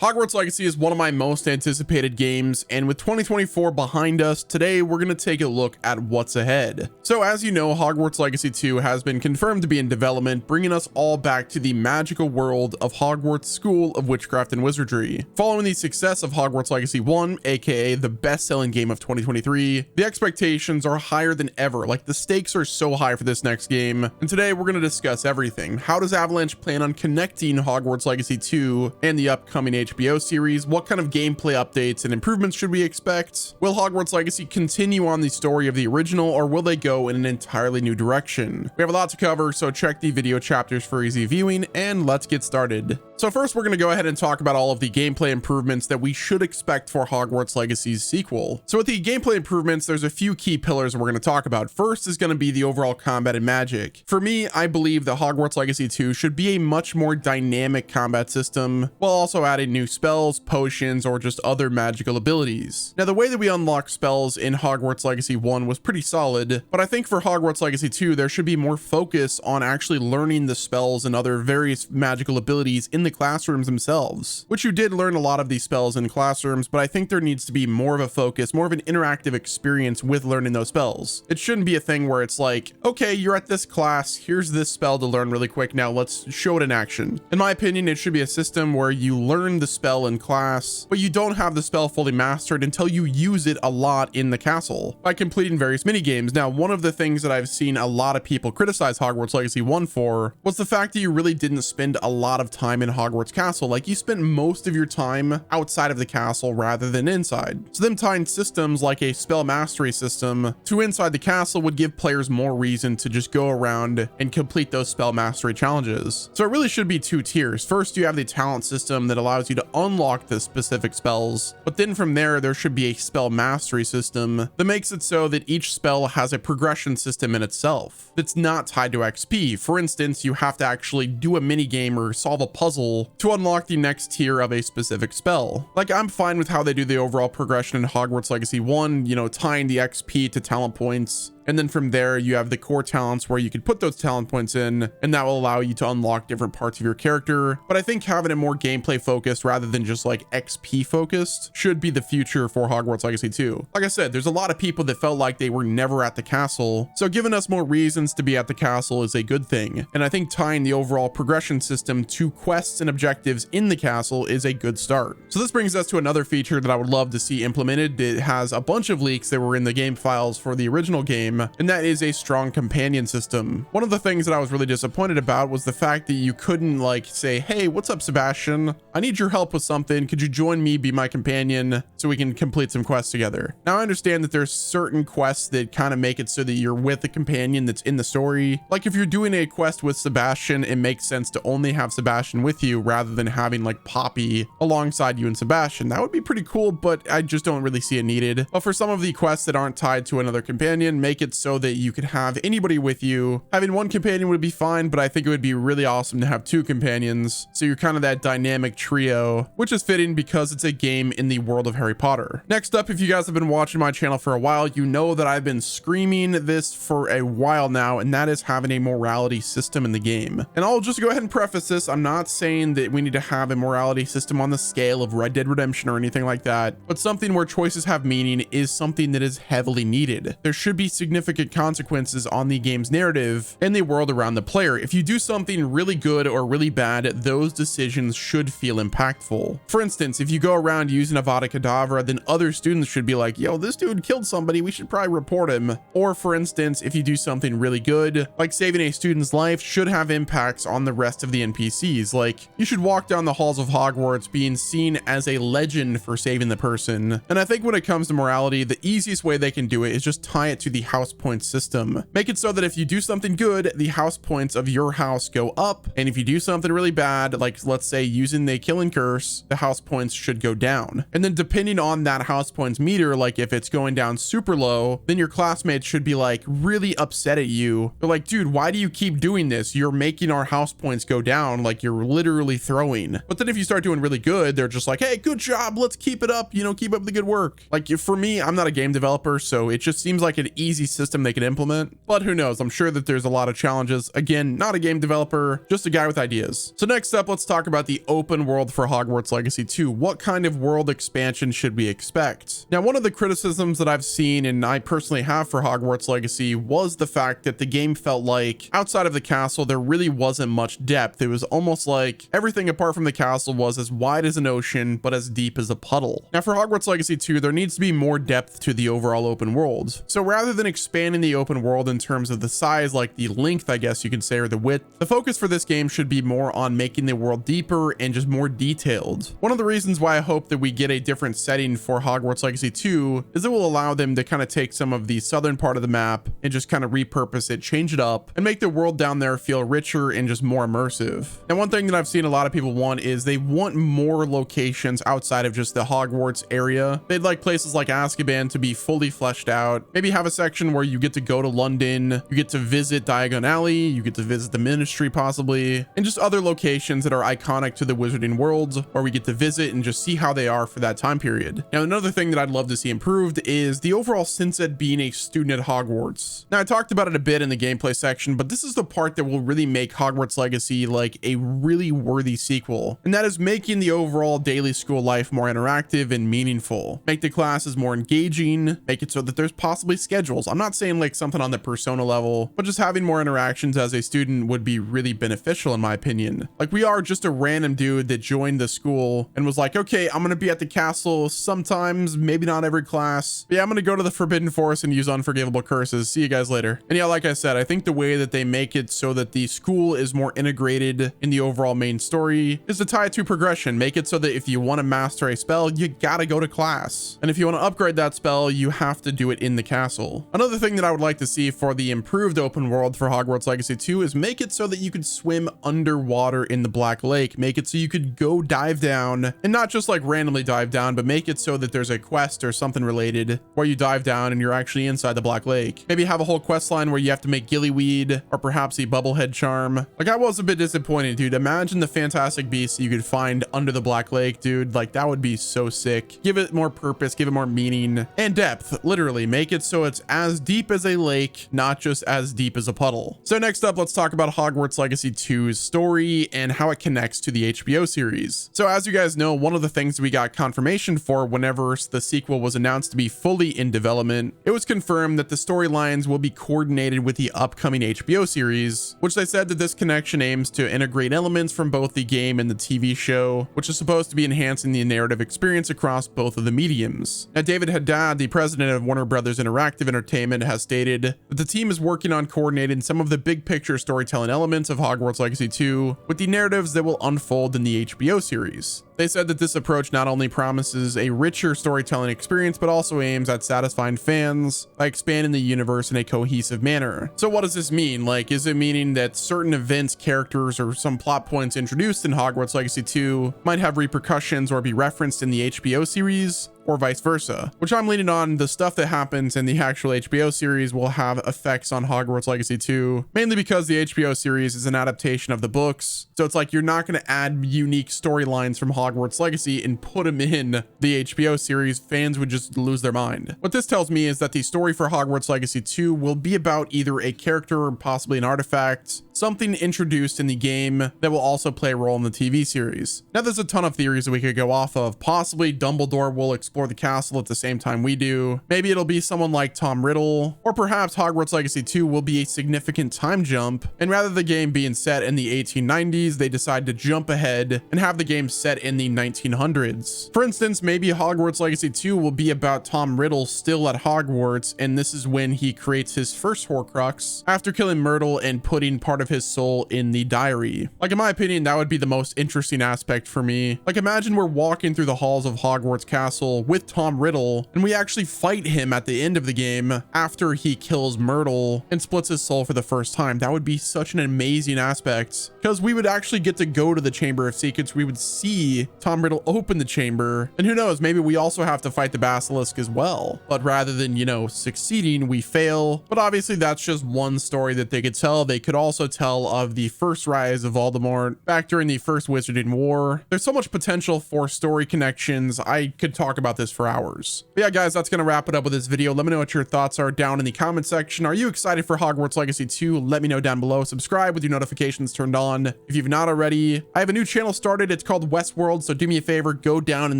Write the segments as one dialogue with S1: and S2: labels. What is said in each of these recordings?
S1: Hogwarts Legacy is one of my most anticipated games, and with 2024 behind us, today we're going to take a look at what's ahead. So as you know, Hogwarts Legacy 2 has been confirmed to be in development, bringing us all back to the magical world of Hogwarts School of Witchcraft and Wizardry. Following the success of Hogwarts Legacy 1, aka the best-selling game of 2023, the expectations are higher than ever. Like, the stakes are so high for this next game, and today we're going to discuss everything. How does Avalanche plan on connecting Hogwarts Legacy 2 and the upcoming HBO series? What kind of gameplay updates and improvements should we expect? Will Hogwarts Legacy continue on the story of the original, or will they go in an entirely new direction? We have a lot to cover, so check the video chapters for easy viewing, and let's get started. So first, we're going to go ahead and talk about all of the gameplay improvements that we should expect for Hogwarts Legacy's sequel. So with the gameplay improvements, there's a few key pillars we're going to talk about. First is going to be the overall combat and magic. For me, I believe that Hogwarts Legacy 2 should be a much more dynamic combat system, while also adding new spells, potions, or just other magical abilities. Now, the way that we unlock spells in Hogwarts Legacy 1 was pretty solid, but I think for Hogwarts Legacy 2, there should be more focus on actually learning the spells and other various magical abilities in the classrooms themselves, which you did learn a lot of these spells in classrooms, but I think there needs to be more of a focus, more of an interactive experience with learning those spells. It shouldn't be a thing where it's like, okay, you're at this class, here's this spell to learn really quick, now let's show it in action. In my opinion, it should be a system where you learn the spell in class, but you don't have the spell fully mastered until you use it a lot in the castle by completing various mini games. Now, one of the things that I've seen a lot of people criticize Hogwarts Legacy 1 for was the fact that you really didn't spend a lot of time in Hogwarts Castle. Like, you spent most of your time outside of the castle rather than inside. So them tying systems like a spell mastery system to inside the castle would give players more reason to just go around and complete those spell mastery challenges. So it really should be two tiers. First, you have the talent system that allows you to unlock the specific spells, but then from there should be a spell mastery system that makes it so that each spell has a progression system in itself that's not tied to XP. For instance, you have to actually do a mini game or solve a puzzle to unlock the next tier of a specific spell. Like, I'm fine with how they do the overall progression in Hogwarts Legacy 1, you know, tying the XP to talent points. And then from there, you have the core talents where you can put those talent points in, and that will allow you to unlock different parts of your character. But I think having it more gameplay focused rather than just like XP focused should be the future for Hogwarts Legacy 2. Like I said, there's a lot of people that felt like they were never at the castle, so giving us more reasons to be at the castle is a good thing. And I think tying the overall progression system to quests and objectives in the castle is a good start. So this brings us to another feature that I would love to see implemented. It has a bunch of leaks that were in the game files for the original game, and that is a strong companion system. One of the things that I was really disappointed about was the fact that you couldn't like say, hey, what's up, Sebastian? I need your help with something. Could you join me, be my companion, so we can complete some quests together? Now, I understand that there's certain quests that kind of make it so that you're with a companion that's in the story. Like, if you're doing a quest with Sebastian, it makes sense to only have Sebastian with you rather than having like Poppy alongside you and Sebastian. That would be pretty cool, but I just don't really see it needed. But for some of the quests that aren't tied to another companion, make it so that you could have anybody with you. Having one companion would be fine, but I think it would be really awesome to have two companions, so you're kind of that dynamic trio, which is fitting because it's a game in the world of Harry Potter. Next up, if you guys have been watching my channel for a while, you know that I've been screaming this for a while now, and that is having a morality system in the game. And I'll just go ahead and preface this. I'm not saying that we need to have a morality system on the scale of Red Dead Redemption or anything like that, but something where choices have meaning is something that is heavily needed. There should be significant consequences on the game's narrative and the world around the player. If you do something really good or really bad, those decisions should feel impactful. For instance, if you go around using Avada Kedavra, then other students should be like, yo, this dude killed somebody, we should probably report him. Or for instance, if you do something really good, like saving a student's life, should have impacts on the rest of the NPCs. Like, you should walk down the halls of Hogwarts being seen as a legend for saving the person. And I think when it comes to morality, the easiest way they can do it is just tie it to the house points system. Make it so that if you do something good, the house points of your house go up, and if you do something really bad, like let's say using the killing curse, the house points should go down. And then depending on that house points meter, like if it's going down super low, then your classmates should be like really upset at you. They're like, dude, why do you keep doing this? You're making our house points go down, like you're literally throwing. But then if you start doing really good, they're just like, hey, good job, let's keep it up, you know, keep up the good work. Like, for me, I'm not a game developer, so it just seems like an easy system they could implement, but who knows? I'm sure that there's a lot of challenges. Again, not a game developer, just a guy with ideas. So next up, let's talk about the open world for Hogwarts Legacy 2. What kind of world expansion should we expect? Now, one of the criticisms that I've seen, and I personally have for Hogwarts Legacy, was the fact that the game felt like outside of the castle, there really wasn't much depth. It was almost like everything apart from the castle was as wide as an ocean, but as deep as a puddle. Now, for Hogwarts Legacy 2, there needs to be more depth to the overall open world. So rather than expanding the open world in terms of the size, like the length, I guess you could say, or the width, the focus for this game should be more on making the world deeper and just more detailed. One of the reasons why I hope that we get a different setting for Hogwarts Legacy 2 is it will allow them to kind of take some of the southern part of the map and just kind of repurpose it, change it up, and make the world down there feel richer and just more immersive. Now, one thing that I've seen a lot of people want is they want more locations outside of just the Hogwarts area. They'd like places like Azkaban to be fully fleshed out. Maybe have a section where you get to go to London, you get to visit Diagon Alley, you get to visit the Ministry possibly, and just other locations that are iconic to the wizarding world where we get to visit and just see how they are for that time period. Now, another thing that I'd love to see improved is the overall sense of being a student at Hogwarts. Now, I talked about it a bit in the gameplay section, but this is the part that will really make Hogwarts Legacy like a really worthy sequel, and that is making the overall daily school life more interactive and meaningful. Make the classes more engaging, make it so that there's possibly schedules. I'm not saying like something on the persona level, but just having more interactions as a student would be really beneficial in my opinion. Like, we are just a random dude that joined the school and was like, okay, I'm gonna be at the castle sometimes, maybe not every class. But yeah, I'm gonna go to the Forbidden Forest and use unforgivable curses. See you guys later. And yeah, like I said, I think the way that they make it so that the school is more integrated in the overall main story is to tie it to progression. Make it so that if you want to master a spell, you gotta go to class. And if you want to upgrade that spell, you have to do it in the castle. Another thing that I would like to see for the improved open world for Hogwarts Legacy 2 is make it so that you could swim underwater in the Black Lake. Make it so you could go dive down, and not just like randomly dive down, but make it so that there's a quest or something related where you dive down and you're actually inside the Black Lake. Maybe have a whole quest line where you have to make gillyweed or perhaps a bubblehead charm. Like, I was a bit disappointed, dude. Imagine the fantastic beasts you could find under the Black Lake, dude. Like, that would be so sick. Give it more purpose, give it more meaning and depth. Literally make it so it's as deep as a lake, not just as deep as a puddle. So next up, let's talk about Hogwarts Legacy 2's story and how it connects to the HBO series. So as you guys know, one of the things we got confirmation for whenever the sequel was announced to be fully in development, it was confirmed that the storylines will be coordinated with the upcoming HBO series, which they said that this connection aims to integrate elements from both the game and the TV show, which is supposed to be enhancing the narrative experience across both of the mediums. Now, David Haddad, the president of Warner Brothers Interactive Entertainment, has stated that the team is working on coordinating some of the big picture storytelling elements of Hogwarts Legacy 2 with the narratives that will unfold in the HBO series. They said that this approach not only promises a richer storytelling experience, but also aims at satisfying fans by expanding the universe in a cohesive manner. So what does this mean? Like, is it meaning that certain events, characters, or some plot points introduced in Hogwarts Legacy 2 might have repercussions or be referenced in the HBO series? Or vice versa, which I'm leaning on the stuff that happens in the actual HBO series will have effects on Hogwarts Legacy 2, mainly because the HBO series is an adaptation of the books. So it's like you're not going to add unique storylines from Hogwarts Legacy and put them in the HBO series. Fans would just lose their mind. What this tells me is that the story for Hogwarts Legacy 2 will be about either a character or possibly an artifact, something introduced in the game that will also play a role in the TV series. Now, there's a ton of theories that we could go off of. Possibly Dumbledore will explore the castle at the same time we do. Maybe it'll be someone like Tom Riddle, or perhaps Hogwarts Legacy 2 will be a significant time jump, and rather than the game being set in the 1890s, they decide to jump ahead and have the game set in the 1900s. For instance, maybe Hogwarts Legacy 2 will be about Tom Riddle still at Hogwarts, and this is when he creates his first Horcrux after killing Myrtle and putting part of his soul in the diary. Like, in my opinion, that would be the most interesting aspect for me. Like, imagine we're walking through the halls of Hogwarts Castle with Tom Riddle, and we actually fight him at the end of the game after he kills Myrtle and splits his soul for the first time. That would be such an amazing aspect, because we would actually get to go to the Chamber of Secrets. We would see Tom Riddle open the chamber, and who knows, maybe we also have to fight the basilisk as well. But rather than, you know, succeeding, we fail. But obviously that's just one story that they could tell. They could also tell of the first rise of Voldemort back during the first Wizarding War. There's so much potential for story connections. I could talk about this for hours. But yeah, guys, that's going to wrap it up with this video. Let me know what your thoughts are down in the comment section. Are you excited for Hogwarts Legacy 2? Let me know down below. Subscribe with your notifications turned on if you've not already. I have a new channel started. It's called Westworld. So do me a favor, go down in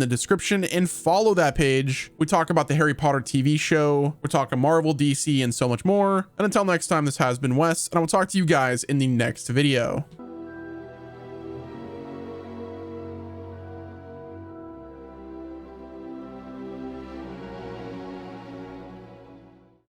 S1: the description and follow that page. We talk about the Harry Potter TV show. We're talking Marvel, DC, and so much more. And until next time, this has been Wes, and I will talk to you guys in the next video.